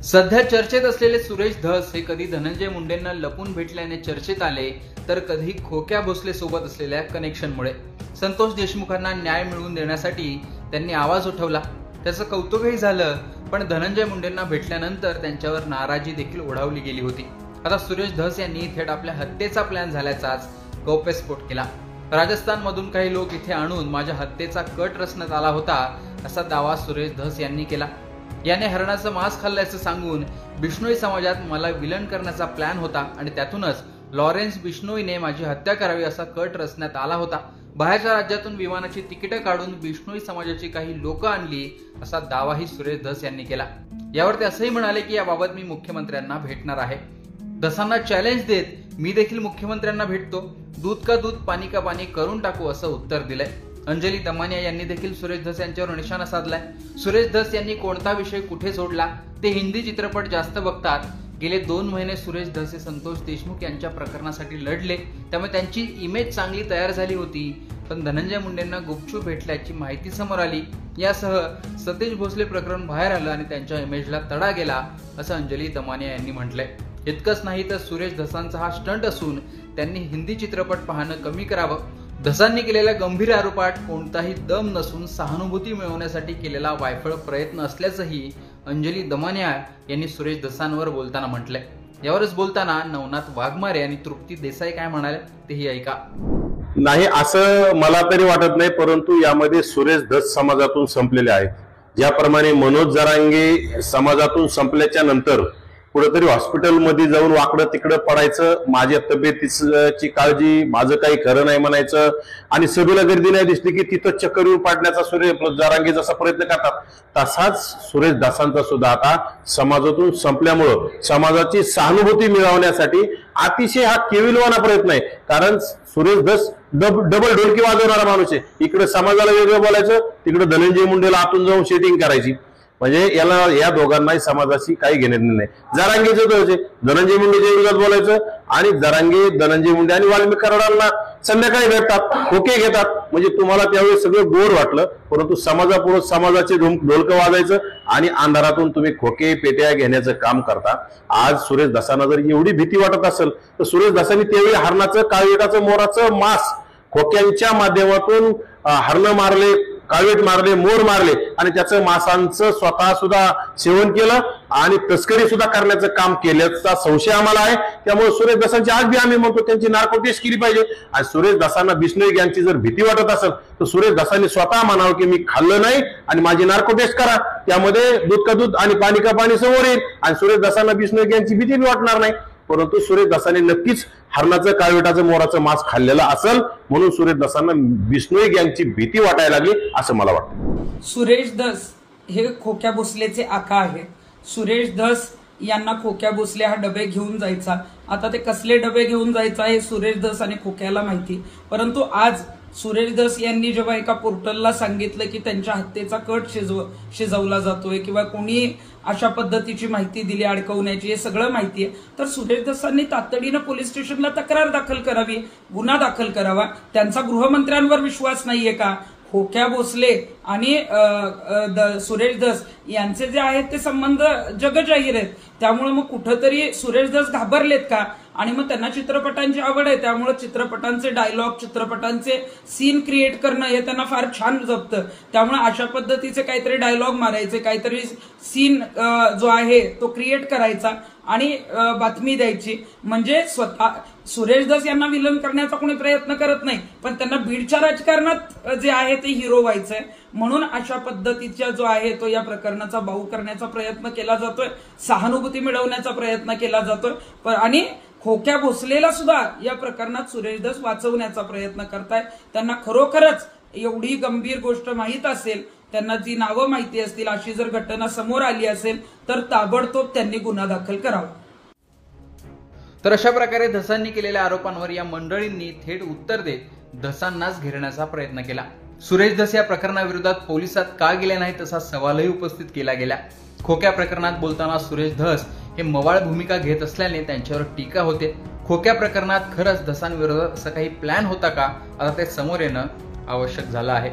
सध्या चर्चेत असलेले सुरेश धस हे कधी धनंजय मुंडेंना लपून भेटल्याने चर्चेत आले, तर कधी खोक्या भोसले सोबत असलेल्या कनेक्शनमुळे। संतोष देशमुखांना न्याय मिळवून देण्यासाठी त्यांनी आवाज उठवला, त्याचं कौतुकही झालं, पण धनंजय मुंडेंना भेटल्यानंतर त्यांच्यावर नाराजी देखील ओढावली गेली होती। आता सुरेश धस यांनी थेट आपल्या हत्येचा प्लॅन झाल्याचाच गौप्यस्फोट केला। राजस्थानमधून काही लोक इथे आणून माझ्या हत्येचा कट रचण्यात आला होता, असा दावा सुरेश धस यांनी केला। याने हरणाचं मांस खाल्ल्याचं सांगून बिश्नोई समाजात मला विलन करण्याचा प्लॅन होता आणि त्यातूनच लॉरेन्स बिश्नोईने माझी हत्या करावी असा कट रचण्यात आला होता। बाहेरच्या राज्यातून विमानाची तिकीटं काढून बिश्नोई समाजाची काही लोक आणली, असा दावाही सुरेश धस यांनी केला। यावर ते असंही म्हणाले की याबाबत मी मुख्यमंत्र्यांना भेटणार आहे। धसांना चॅलेंज देत मी देखील मुख्यमंत्र्यांना भेटतो, दूध का दूध पाणी का पाणी करून टाकू असं उत्तर दिलंय। अंजली दमानिया यांनी देखील सुरेश धस यांच्यावर निशाणा साधलाय। सुरेश धस यांनी कोणता विषय कुठे सोडला, ते हिंदी चित्रपट जास्त बघतात। गेले 2 महिने सुरेश धस हे संतोष देशमुख यांच्या प्रकरणासाठी लढले, त्यामुळे त्यांची इमेज चांगली तयार झाली होती। पण धनंजय मुंडेंना गुपचूप भेटल्याची माहिती समोर आली, यासह सतीश भोसले प्रकरण बाहेर आलं आणि त्यांच्या इमेजला तडा गेला, असं अंजली दमानिया यांनी म्हटलंय। इतकंच नाही तर सुरेश धसांचा हा स्टंट असून त्यांनी हिंदी चित्रपट पाहणं कमी करावं। धसांनी केलेल्या गंभीर आरोपात कोणताही दम नसून सहानुभूती मिळवण्यासाठी केलेला वायफळ प्रयत्न असल्याचंही अंजली दमानिया यांनी सुरेश धसांवर बोलताना म्हटलंय। यावरच बोलताना नवनाथ वाघमारे आणि तृप्ती देसाई काय म्हणाले तेही ऐका। नाही असं मला तरी वाटत नाही, परंतु यामध्ये सुरेश धस समाजातून संपलेले आहेत। ज्याप्रमाणे मनोज जरांगे समाजातून संपल्याच्या नंतर कुठेतरी हॉस्पिटलमध्ये जाऊन वाकडं तिकडं पडायचं, माझ्या तब्येतीची काळजी, माझं काही खरं नाही म्हणायचं आणि सभेला गर्दी नाही दिसली की तिथं चक्कर येऊन पाडण्याचा सुरेश जरांगे जसा प्रयत्न करतात, तसाच सुरेश धसांचा सुद्धा आता समाजातून संपल्यामुळं समाजाची सहानुभूती मिळवण्यासाठी अतिशय हा केविलवाना प्रयत्न आहे। कारण सुरेश धस डबल ढोलकी वाजवणारा माणूस आहे। इकडे समाजाला वेगळं बोलायचं, तिकडे धनंजय मुंडेला आतून जाऊन सेटिंग करायची, म्हणजे या दोघांनाही समाजाशी काही घेणं नाही। जरांगेचं तर धनंजय मुंडेच्या विरोधात बोलायचं आणि जरांगे धनंजय मुंडे आणि वाल्मिक कराडांना संध्याकाळी भेटतात, खोके घेतात, म्हणजे तुम्हाला त्यावेळी सगळं गोड वाटलं, परंतु समाजापुढे समाजाचे ढोलकं वाजायचं आणि अंधारातून तुम्ही खोके पेट्या घेण्याचं काम करता। आज सुरेश धसांना जर एवढी भीती वाटत असेल तर सुरेश धसांनी त्यावेळी हरणाचं, काळवेटाचं, मोराचं मांस खोक्यांच्या माध्यमातून हरणं मारले, काळवेट मारले, मोर मारले आणि त्याचं मांसांचं स्वतः सुद्धा सेवन केलं आणि तस्करी सुद्धा करण्याचं काम केल्याचा संशय आम्हाला आहे। त्यामुळे सुरेश धसांची आज बी आम्ही म्हणतो त्यांची नार्को टेस्ट केली पाहिजे। आणि सुरेश धसांना बिश्नोई गँगची जर भीती वाटत असेल तर सुरेश धसांनी स्वतः म्हणावं की मी खाल्लं नाही आणि माझी नार्को टेस्ट करा, त्यामध्ये दूध का दूध आणि पाणी का पाणी समोर येईल आणि सुरेश धसांना बिश्नोई गँगची भीती वाटणार नाही। परंतु सुरेश धसांनी नक्कीच हरणाचं, काळवेटाचं, मोराचं मांस खाल्लेलं असेल, म्हणून सुरेश धसांना बिश्नोई गँगची भीती वाटायला लागली असं मला वाटतं। सुरेश धस हे खोक्या भोसलेचे आका आहेत। सुरेश धस यांना खोक्या भोसले हा डबे घेऊन जायचा। आता ते कसले डबे घेऊन जायचा हे सुरेश धस आणि खोक्याला माहिती, परंतु आज सुरेश धस यांनी जेव्हा एका पोर्टलला सांगितलं की त्यांच्या हत्येचा कट शिजवला जातोय किंवा कोणी अशा पद्धतीची माहिती दिली अडकवण्याची, हे सगळं माहिती आहे, तर सुरेश धसांनी तातडीनं पोलीस स्टेशनला तक्रार दाखल करावी, गुन्हा दाखल करावा। त्यांचा गृहमंत्र्यांवर विश्वास नाहीये का? खोक्या भोसले आणि सुरेश धस यांचे जे आहेत ते संबंध जगजाहीर आहेत, त्यामुळे मग कुठंतरी सुरेश धस घाबरलेत का? आणि मग त्यांना चित्रपटांची आवड आहे, त्यामुळे चित्रपटांचे डायलॉग, चित्रपटांचे सीन क्रिएट करणं हे त्यांना फार छान जमतं। त्यामुळे अशा पद्धतीचे काहीतरी डायलॉग मारायचे, काहीतरी सीन जो आहे तो क्रिएट करायचा आणि बातमी द्यायची, म्हणजे स्वतः सुरेश धस यांना विलन करण्याचा कोणी प्रयत्न करत नाही, पण त्यांना बीडच्या राजकारणात जे आहे ते हिरो व्हायचंय, म्हणून अशा पद्धतीचा जो आहे तो या प्रकरणाचा बाऊ करण्याचा प्रयत्न केला जातोय, सहानुभूती मिळवण्याचा प्रयत्न केला जातोय आणि खोक्या भोसलेला सुद्धा या प्रकरणात सुरेश धस वाचवण्याचा प्रयत्न करताय। त्यांना खरोखरच एवढी गंभीर गोष्ट माहीत असेल, त्यांना जी नावं माहिती असतील, अशी जर घटना समोर आली असेल तर ताबडतोब त्यांनी गुन्हा दाखल करावा। तर अशा प्रकारे धसांनी केलेल्या आरोपांवर या मंडळींनी थेट उत्तर देत धसांनाच घेरण्याचा प्रयत्न केला। सुरेश धस या प्रकरणाविरोधात पोलिसात का गेले नाही तसा सवालही उपस्थित केला गेला। खोक्या प्रकरणात बोलताना सुरेश धस हे मवाळ भूमिका घेत असल्याने त्यांच्यावर टीका होते। खोक्या प्रकरणात खरंच धसांविरोधात असा काही प्लॅन होता का, आता ते समोर येणं आवश्यक झालं आहे।